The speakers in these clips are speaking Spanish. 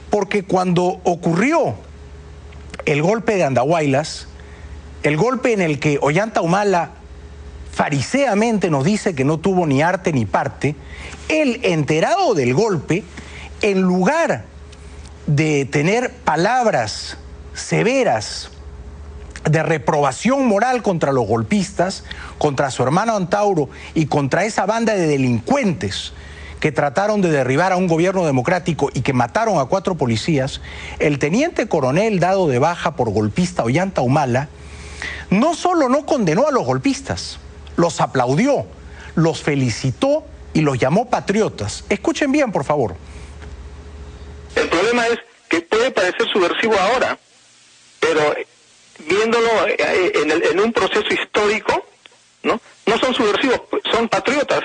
Porque cuando ocurrió el golpe de Andahuaylas, el golpe en el que Ollanta Humala fariseamente nos dice que no tuvo ni arte ni parte, él, enterado del golpe, en lugar de tener palabras severas de reprobación moral contra los golpistas, contra su hermano Antauro y contra esa banda de delincuentes que trataron de derribar a un gobierno democrático y que mataron a 4 policías, el teniente coronel dado de baja por golpista Ollanta Humala no solo no condenó a los golpistas, los aplaudió, los felicitó y los llamó patriotas. Escuchen bien, por favor. El problema es que puede parecer subversivo ahora, pero viéndolo en un proceso histórico, ¿no? No son subversivos, son patriotas.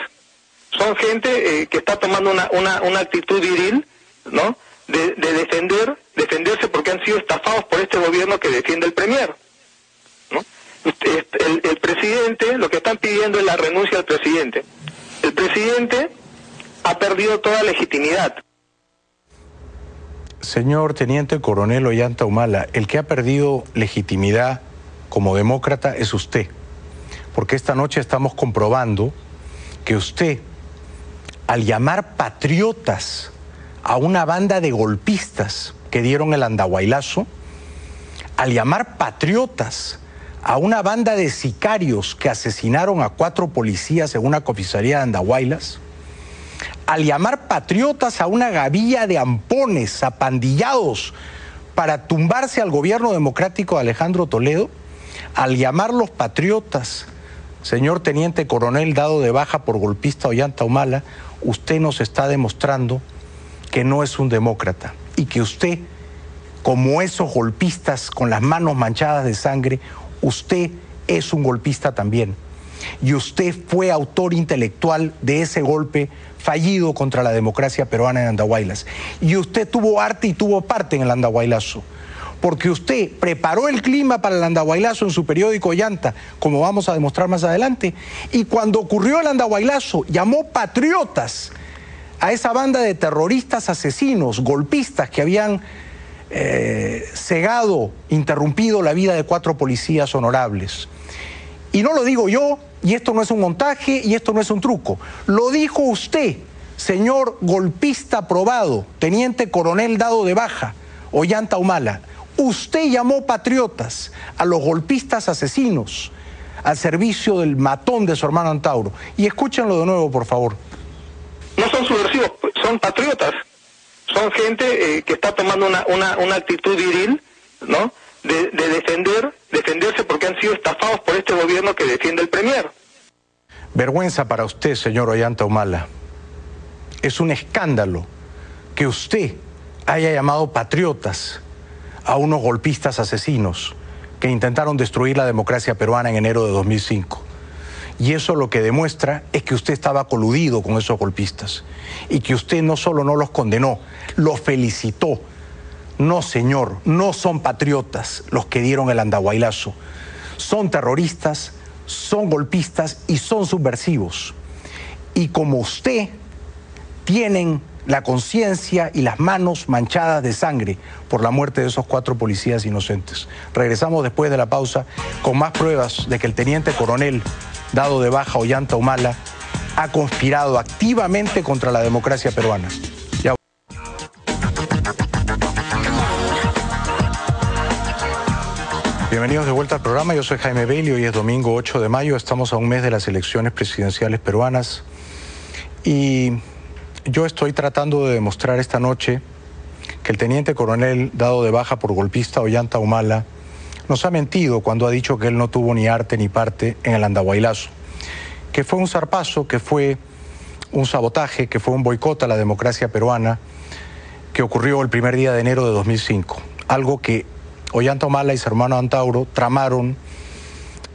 Son gente que está tomando una actitud viril, ¿no? De defenderse porque han sido estafados por este gobierno que defiende el premier, ¿no? El presidente, lo que están pidiendo es la renuncia del presidente. El presidente ha perdido toda legitimidad. Señor teniente coronel Ollanta Humala, el que ha perdido legitimidad como demócrata es usted, porque esta noche estamos comprobando que usted, al llamar patriotas a una banda de golpistas que dieron el Andahuaylazo, al llamar patriotas a una banda de sicarios que asesinaron a 4 policías en una comisaría de Andahuaylas, al llamar patriotas a una gavilla de ampones apandillados para tumbarse al gobierno democrático de Alejandro Toledo, al llamarlos patriotas, señor teniente coronel dado de baja por golpista Ollanta Humala, usted nos está demostrando que no es un demócrata y que usted, como esos golpistas con las manos manchadas de sangre, usted es un golpista también. Y usted fue autor intelectual de ese golpe fallido contra la democracia peruana en Andahuaylas. Y usted tuvo arte y tuvo parte en el Andahuaylazo, porque usted preparó el clima para el Andahuaylazo en su periódico Ollanta, como vamos a demostrar más adelante, y cuando ocurrió el Andahuaylazo llamó patriotas a esa banda de terroristas asesinos, golpistas que habían cegado, interrumpido la vida de 4 policías honorables. Y no lo digo yo, y esto no es un montaje, y esto no es un truco. Lo dijo usted, señor golpista probado, teniente coronel dado de baja, Ollanta Humala. Usted llamó patriotas a los golpistas asesinos al servicio del matón de su hermano Antauro. Y escúchenlo de nuevo, por favor. No son subversivos, son patriotas. Son gente que está tomando una actitud viril, ¿no? De defenderse porque han sido estafados por este gobierno que defiende el premier. Vergüenza para usted, señor Ollanta Humala. Es un escándalo que usted haya llamado patriotas a unos golpistas asesinos que intentaron destruir la democracia peruana en enero de 2005. Y eso lo que demuestra es que usted estaba coludido con esos golpistas y que usted no solo no los condenó, los felicitó. No, señor, no son patriotas los que dieron el Andahuaylazo. Son terroristas, son golpistas y son subversivos. Y como usted, tienen la conciencia y las manos manchadas de sangre por la muerte de esos 4 policías inocentes. Regresamos después de la pausa con más pruebas de que el teniente coronel dado de baja Ollanta Humala ha conspirado activamente contra la democracia peruana. Ya. Bienvenidos de vuelta al programa, yo soy Jaime Bailey, hoy es domingo 8 de mayo, estamos a un mes de las elecciones presidenciales peruanas y yo estoy tratando de demostrar esta noche que el teniente coronel dado de baja por golpista Ollanta Humala nos ha mentido cuando ha dicho que él no tuvo ni arte ni parte en el Andahuaylazo, que fue un zarpazo, que fue un sabotaje, que fue un boicot a la democracia peruana que ocurrió el primer día de enero de 2005, algo que Ollanta Humala y su hermano Antauro tramaron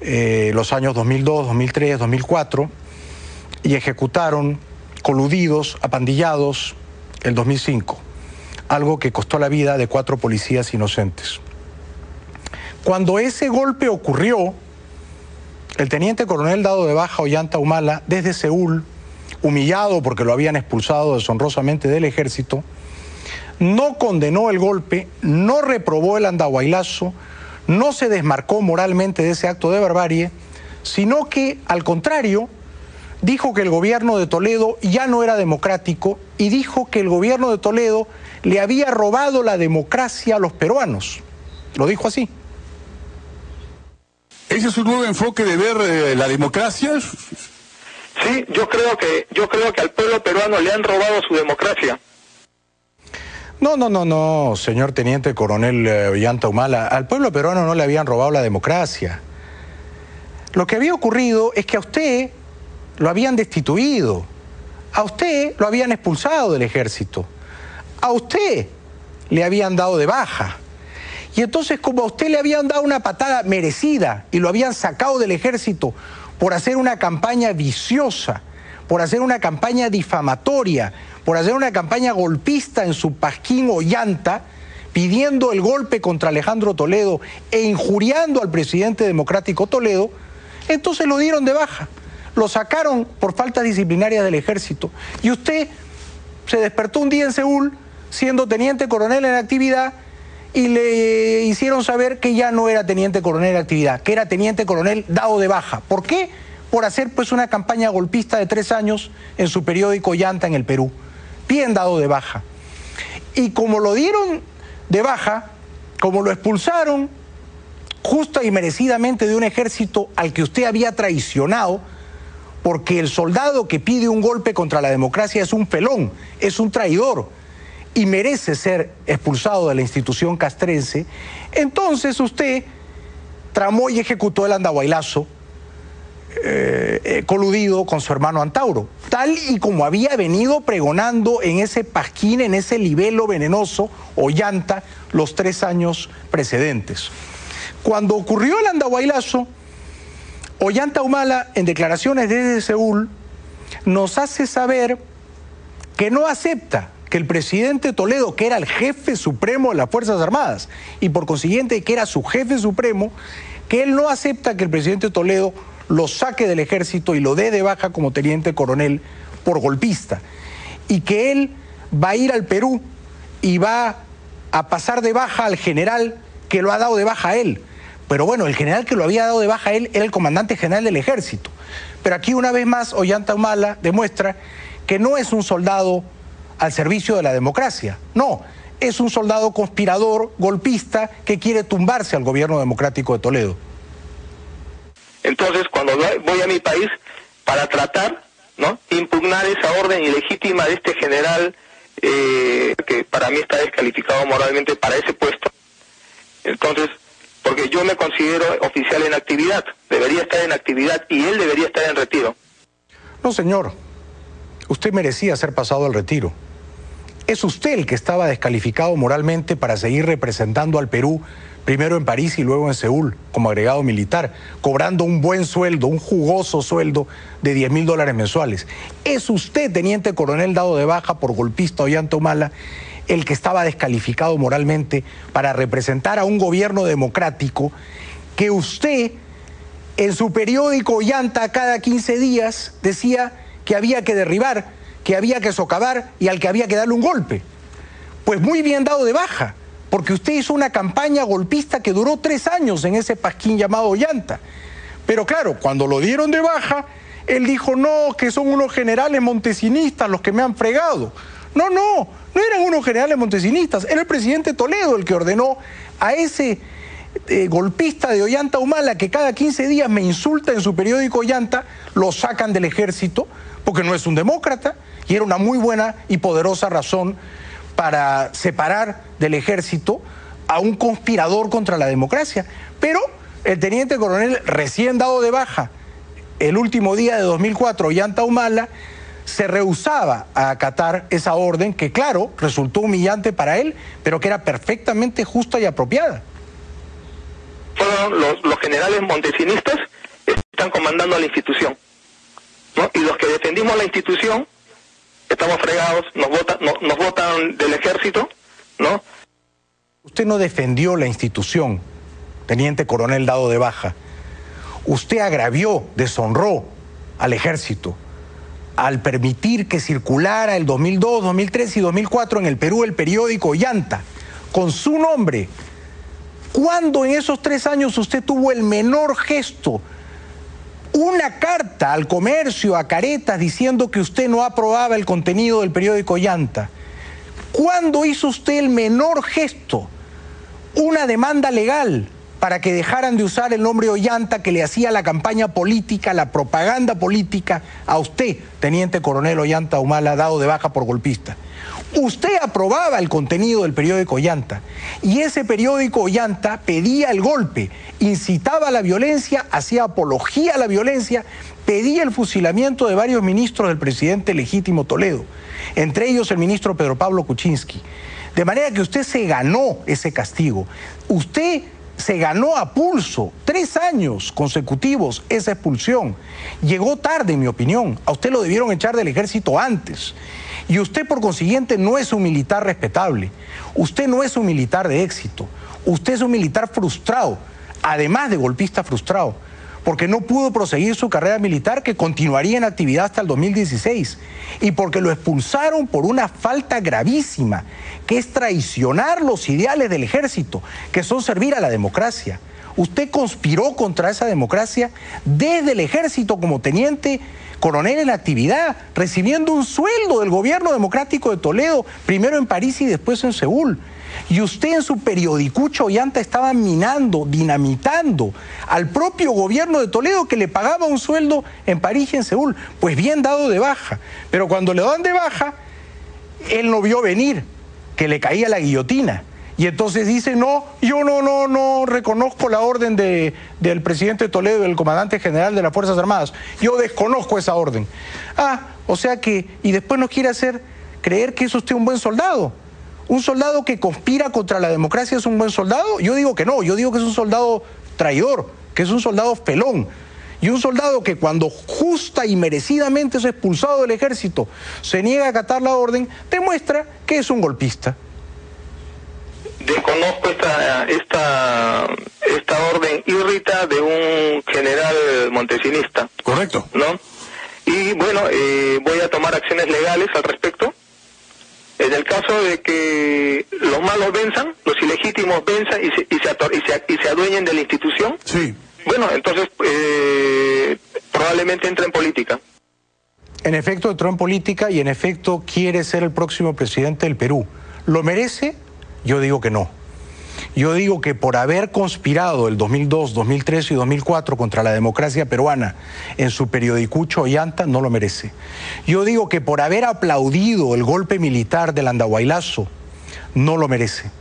los años 2002, 2003, 2004 y ejecutaron coludidos, apandillados, el 2005, algo que costó la vida de 4 policías inocentes. Cuando ese golpe ocurrió, el teniente coronel dado de baja Ollanta Humala, desde Seúl, humillado porque lo habían expulsado deshonrosamente del ejército, no condenó el golpe, no reprobó el andahuaylazo, no se desmarcó moralmente de ese acto de barbarie, sino que, al contrario, dijo que el gobierno de Toledo ya no era democrático y dijo que el gobierno de Toledo le había robado la democracia a los peruanos. Lo dijo así. ¿Ese es un nuevo enfoque de ver la democracia? Sí, yo creo que al pueblo peruano le han robado su democracia. No, señor Teniente Coronel Ollanta Humala, al pueblo peruano no le habían robado la democracia. Lo que había ocurrido es que a usted lo habían destituido, a usted lo habían expulsado del ejército, a usted le habían dado de baja. Y entonces, como a usted le habían dado una patada merecida y lo habían sacado del ejército por hacer una campaña viciosa, por hacer una campaña difamatoria, por hacer una campaña golpista en su pasquín Ollanta, pidiendo el golpe contra Alejandro Toledo e injuriando al presidente democrático Toledo, entonces lo dieron de baja. Lo sacaron por faltas disciplinarias del ejército. Y usted se despertó un día en Seúl siendo teniente coronel en actividad y le hicieron saber que ya no era teniente coronel en actividad, que era teniente coronel dado de baja. ¿Por qué? Por hacer pues una campaña golpista de 3 años en su periódico Ollanta en el Perú. Bien dado de baja. Y como lo dieron de baja, como lo expulsaron justa y merecidamente de un ejército al que usted había traicionado, porque el soldado que pide un golpe contra la democracia es un felón, es un traidor y merece ser expulsado de la institución castrense, entonces usted tramó y ejecutó el andahuaylazo coludido con su hermano Antauro, tal y como había venido pregonando en ese pasquín, en ese libelo venenoso Ollanta los 3 años precedentes. Cuando ocurrió el andahuaylazo, Ollanta Humala, en declaraciones desde Seúl, nos hace saber que no acepta que el presidente Toledo, que era el jefe supremo de las Fuerzas Armadas, y por consiguiente que era su jefe supremo, que él no acepta que el presidente Toledo lo saque del ejército y lo dé de baja como teniente coronel por golpista, y que él va a ir al Perú y va a pasar de baja al general que lo ha dado de baja a él. Pero bueno, el general que lo había dado de baja a él era el comandante general del ejército. Pero aquí una vez más Ollanta Humala demuestra que no es un soldado al servicio de la democracia, no, es un soldado conspirador, golpista, que quiere tumbarse al gobierno democrático de Toledo. Entonces, cuando voy a mi país para tratar, ¿no?, impugnar esa orden ilegítima de este general que para mí está descalificado moralmente para ese puesto, entonces, porque yo me considero oficial en actividad, debería estar en actividad y él debería estar en retiro. No, señor, usted merecía ser pasado al retiro. Es usted el que estaba descalificado moralmente para seguir representando al Perú, primero en París y luego en Seúl, como agregado militar, cobrando un buen sueldo, un jugoso sueldo de $10.000 mensuales. Es usted, teniente coronel dado de baja por golpista Ollanta Humala, el que estaba descalificado moralmente para representar a un gobierno democrático que usted, en su periódico Ollanta, cada 15 días decía que había que derribar, que había que socavar y al que había que darle un golpe. Pues muy bien dado de baja, porque usted hizo una campaña golpista que duró 3 años en ese pasquín llamado Ollanta. Pero claro, cuando lo dieron de baja, él dijo, no, que son unos generales montesinistas los que me han fregado. No eran unos generales montesinistas, era el presidente Toledo el que ordenó a ese golpista de Ollanta Humala que cada 15 días me insulta en su periódico Ollanta, lo sacan del ejército porque no es un demócrata y era una muy buena y poderosa razón para separar del ejército a un conspirador contra la democracia. Pero el teniente coronel recién dado de baja el último día de 2004, Ollanta Humala, se rehusaba a acatar esa orden que, claro, resultó humillante para él, pero que era perfectamente justa y apropiada. Fueron los generales montesinistas que están comandando a la institución, ¿no? Y los que defendimos la institución estamos fregados, nos votan del ejército, ¿no? Usted no defendió la institución, teniente coronel dado de baja. Usted agravió, deshonró al ejército, al permitir que circulara el 2002, 2003 y 2004 en el Perú el periódico Ollanta, con su nombre, ¿cuándo en esos 3 años usted tuvo el menor gesto, una carta al comercio, a Caretas, diciendo que usted no aprobaba el contenido del periódico Ollanta? ¿Cuándo hizo usted el menor gesto, una demanda legal para que dejaran de usar el nombre Ollanta, que le hacía la campaña política, la propaganda política a usted, teniente coronel Ollanta Humala, dado de baja por golpista? Usted aprobaba el contenido del periódico Ollanta, y ese periódico Ollanta pedía el golpe, incitaba a la violencia, hacía apología a la violencia, pedía el fusilamiento de varios ministros del presidente legítimo Toledo, entre ellos el ministro Pedro Pablo Kuczynski. De manera que usted se ganó ese castigo. Usted se ganó a pulso 3 años consecutivos esa expulsión. Llegó tarde, en mi opinión. A usted lo debieron echar del ejército antes. Y usted, por consiguiente, no es un militar respetable. Usted no es un militar de éxito. Usted es un militar frustrado, además de golpista frustrado, porque no pudo proseguir su carrera militar, que continuaría en actividad hasta el 2016, y porque lo expulsaron por una falta gravísima, que es traicionar los ideales del ejército, que son servir a la democracia. Usted conspiró contra esa democracia desde el ejército como teniente coronel en actividad, recibiendo un sueldo del gobierno democrático de Toledo, primero en París y después en Seúl. Y usted en su periodicucho Ollanta estaba minando, dinamitando al propio gobierno de Toledo, que le pagaba un sueldo en París y en Seúl. Pues bien dado de baja. Pero cuando le dan de baja, él no vio venir que le caía la guillotina. Y entonces dice, no, yo no reconozco la orden del presidente Toledo, del comandante general de las Fuerzas Armadas. Yo desconozco esa orden. O sea que, y después nos quiere hacer creer que es usted un buen soldado. ¿Un soldado que conspira contra la democracia es un buen soldado? Yo digo que no, yo digo que es un soldado traidor, que es un soldado felón. Y un soldado que cuando justa y merecidamente es expulsado del ejército se niega a acatar la orden, demuestra que es un golpista. Desconozco esta orden írrita de un general montesinista. Correcto. ¿No? Y bueno, voy a tomar acciones legales al respecto. En el caso de que los malos venzan, los ilegítimos venzan y se adueñen de la institución, sí. Bueno, entonces probablemente entre en política. En efecto, entró en política y en efecto quiere ser el próximo presidente del Perú. ¿Lo merece? Yo digo que no. Yo digo que por haber conspirado el 2002, 2003 y 2004 contra la democracia peruana en su periodicucho Ollanta, no lo merece. Yo digo que por haber aplaudido el golpe militar del Andahuaylazo, no lo merece.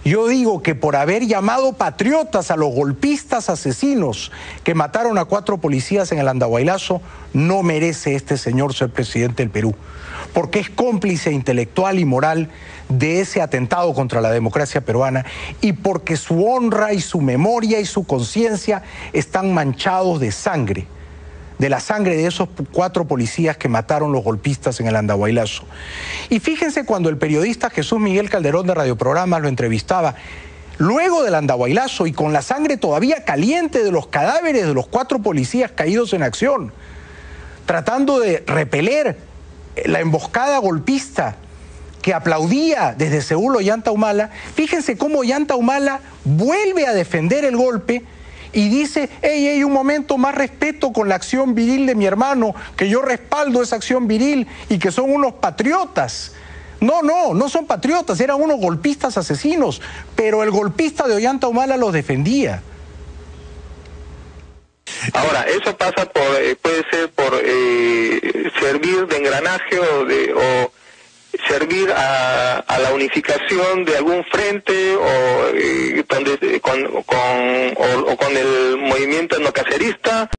Yo digo que por haber llamado patriotas a los golpistas asesinos que mataron a 4 policías en el Andahuaylazo, no merece este señor ser presidente del Perú, porque es cómplice intelectual y moral de ese atentado contra la democracia peruana, y porque su honra y su memoria y su conciencia están manchados de sangre, de la sangre de esos 4 policías que mataron los golpistas en el Andahuaylazo. Y fíjense, cuando el periodista Jesús Miguel Calderón de Radioprograma lo entrevistaba, luego del Andahuaylazo y con la sangre todavía caliente de los cadáveres de los 4 policías caídos en acción, tratando de repeler la emboscada golpista que aplaudía desde Seúl Ollanta Humala, fíjense cómo Ollanta Humala vuelve a defender el golpe y dice, hey, un momento, más respeto con la acción viril de mi hermano, que yo respaldo esa acción viril y que son unos patriotas. No son patriotas, eran unos golpistas asesinos, pero el golpista de Ollanta Humala los defendía. Ahora, eso pasa puede ser por servir de engranaje o servir a la unificación de algún frente o con el movimiento etnocacerista.